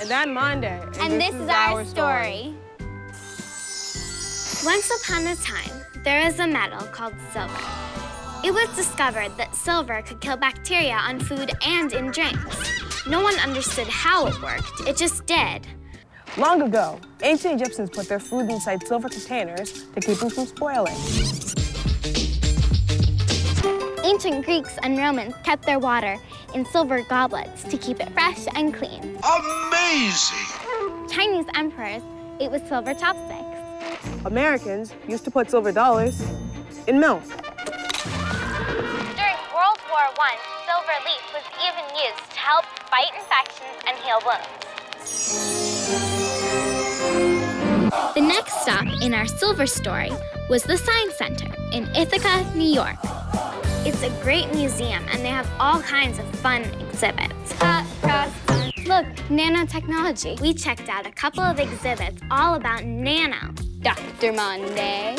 And I'm Monday. And this is our story. Once upon a time, there was a metal called silver. It was discovered that silver could kill bacteria on food and in drinks. No one understood how it worked, it just did. Long ago, ancient Egyptians put their food inside silver containers to keep them from spoiling. Ancient Greeks and Romans kept their water in silver goblets to keep it fresh and clean. Amazing! Chinese emperors ate with silver chopsticks. Americans used to put silver dollars in milk. During World War I, silver leaf was even used to help fight infections and heal wounds. The next stop in our silver story was the Science Center in Ithaca, New York. It's a great museum, and they have all kinds of fun exhibits. Look, nanotechnology. We checked out a couple of exhibits all about nano. Dr. Monday.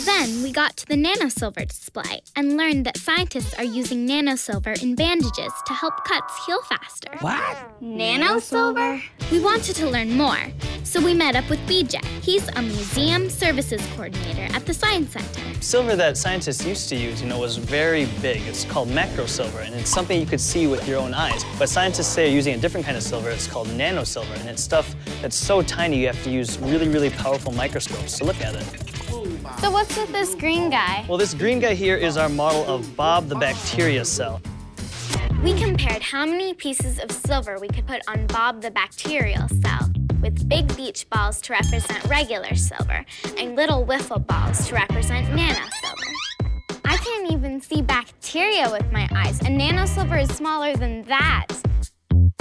Then we got to the nanosilver display and learned that scientists are using nanosilver in bandages to help cuts heal faster. What? Nanosilver? We wanted to learn more, so we met up with BJ. He's a museum services coordinator at the Science Center. Silver that scientists used to use, was very big. It's called macro silver, and it's something you could see with your own eyes. But scientists say are using a different kind of silver. It's called nanosilver, and it's stuff that's so tiny you have to use really, really powerful microscopes to look at it. So what's with this green guy? Well, this green guy here is our model of Bob the bacteria cell. We compared how many pieces of silver we could put on Bob the bacterial cell, with big beach balls to represent regular silver and little wiffle balls to represent nanosilver. I can't even see bacteria with my eyes, and nanosilver is smaller than that.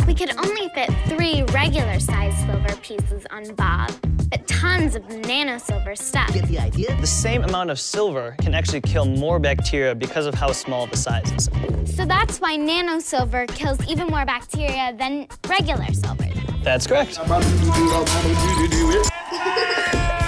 We could only fit 3 regular-sized silver pieces on Bob, but tons of nanosilver stuff. Get the idea? The same amount of silver can actually kill more bacteria because of how small the size is. So that's why nanosilver kills even more bacteria than regular silver. That's correct.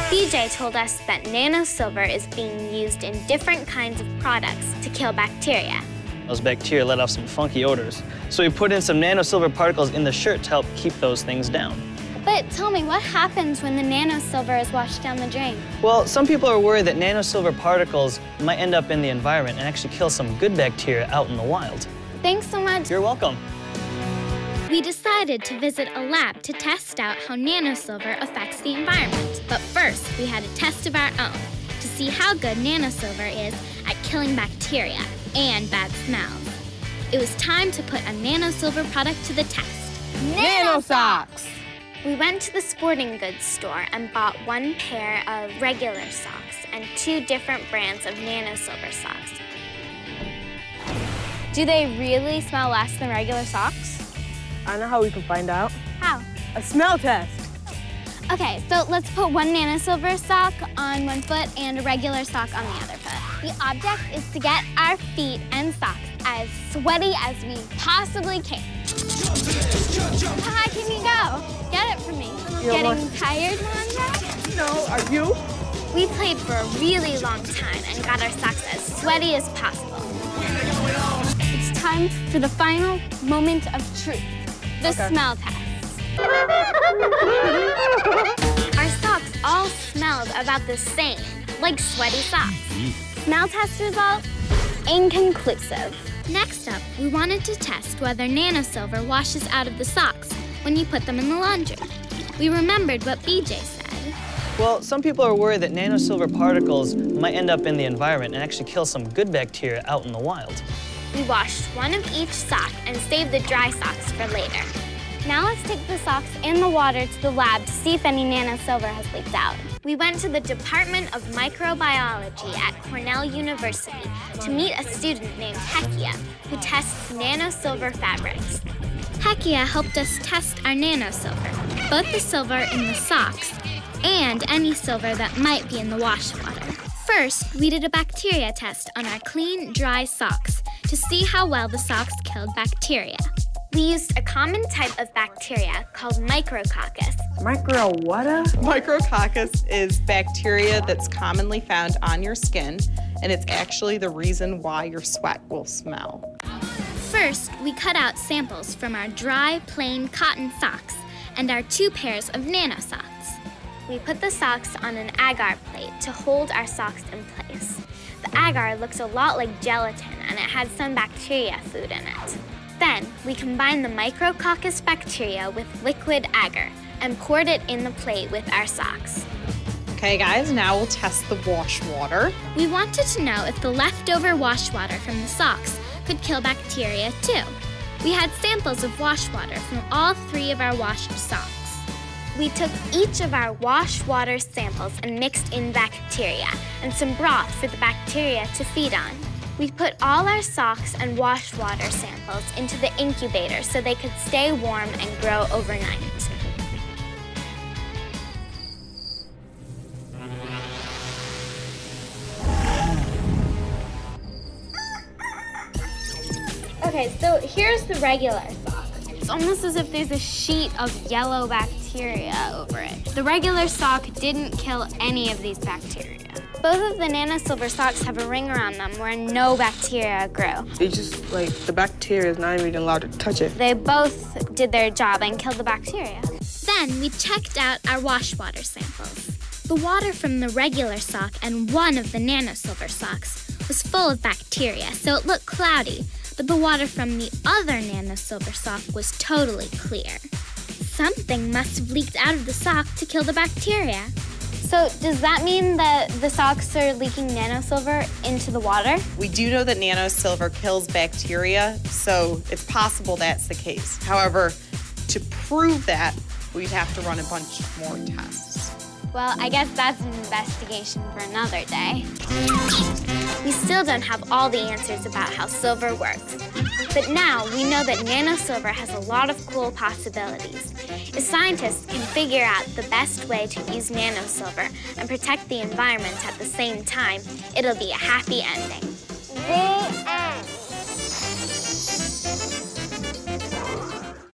BJ told us that nanosilver is being used in different kinds of products to kill bacteria. Those bacteria let off some funky odors. So we put in some nanosilver particles in the shirt to help keep those things down. But tell me, what happens when the nanosilver is washed down the drain? Well, some people are worried that nanosilver particles might end up in the environment and actually kill some good bacteria out in the wild. Thanks so much. You're welcome. We decided to visit a lab to test out how nanosilver affects the environment. But first, we had a test of our own to see how good nanosilver is at killing bacteria and bad smells. It was time to put a nanosilver product to the test. Nano socks! We went to the sporting goods store and bought 1 pair of regular socks and 2 different brands of nanosilver socks. Do they really smell less than regular socks? I know how we can find out. How? A smell test. Okay, so let's put 1 nanosilver sock on 1 foot and a regular sock on the other foot. The object is to get our feet and socks as sweaty as we possibly can. How high can you go? Get it for me. Getting tired, Monday? No, are you? We played for a really long time and got our socks as sweaty as possible. It's time for the final moment of truth, the smell test. Our socks all smelled about the same, like sweaty socks. Smell test result, inconclusive. Next up, we wanted to test whether nanosilver washes out of the socks when you put them in the laundry. We remembered what BJ said. Well, some people are worried that nanosilver particles might end up in the environment and actually kill some good bacteria out in the wild. We washed 1 of each sock and saved the dry socks for later. Now let's take the socks in the water to the lab to see if any nanosilver has leaked out. We went to the Department of Microbiology at Cornell University to meet a student named Hekia, who tests nanosilver fabrics. Hekia helped us test our nanosilver, both the silver in the socks and any silver that might be in the wash water. First, we did a bacteria test on our clean, dry socks to see how well the socks killed bacteria. We used a common type of bacteria called micrococcus. Micro what? Micrococcus is bacteria that's commonly found on your skin, and it's actually the reason why your sweat will smell. First, we cut out samples from our dry, plain cotton socks and our 2 pairs of nano socks. We put the socks on an agar plate to hold our socks in place. The agar looks a lot like gelatin, and it had some bacteria food in it. Then, we combined the micrococcus bacteria with liquid agar and poured it in the plate with our socks. Okay, guys, now we'll test the wash water. We wanted to know if the leftover wash water from the socks could kill bacteria too. We had samples of wash water from all 3 of our washed socks. We took each of our wash water samples and mixed in bacteria and some broth for the bacteria to feed on. We put all our socks and wash water samples into the incubator so they could stay warm and grow overnight. Okay, so here's the regular sock. It's almost as if there's a sheet of yellow bacteria over it. The regular sock didn't kill any of these bacteria. Both of the nanosilver socks have a ring around them where no bacteria grow. It's just like the bacteria is not even allowed to touch it. They both did their job and killed the bacteria. Then we checked out our wash water samples. The water from the regular sock and one of the nanosilver socks was full of bacteria, so it looked cloudy. But the water from the other nanosilver sock was totally clear. Something must have leaked out of the sock to kill the bacteria. So does that mean that the socks are leaking nanosilver into the water? We do know that nanosilver kills bacteria, so it's possible that's the case. However, to prove that, we'd have to run a bunch more tests. Well, I guess that's an investigation for another day. We still don't have all the answers about how silver works. But now we know that nanosilver has a lot of cool possibilities. If scientists can figure out the best way to use nanosilver and protect the environment at the same time, it'll be a happy ending.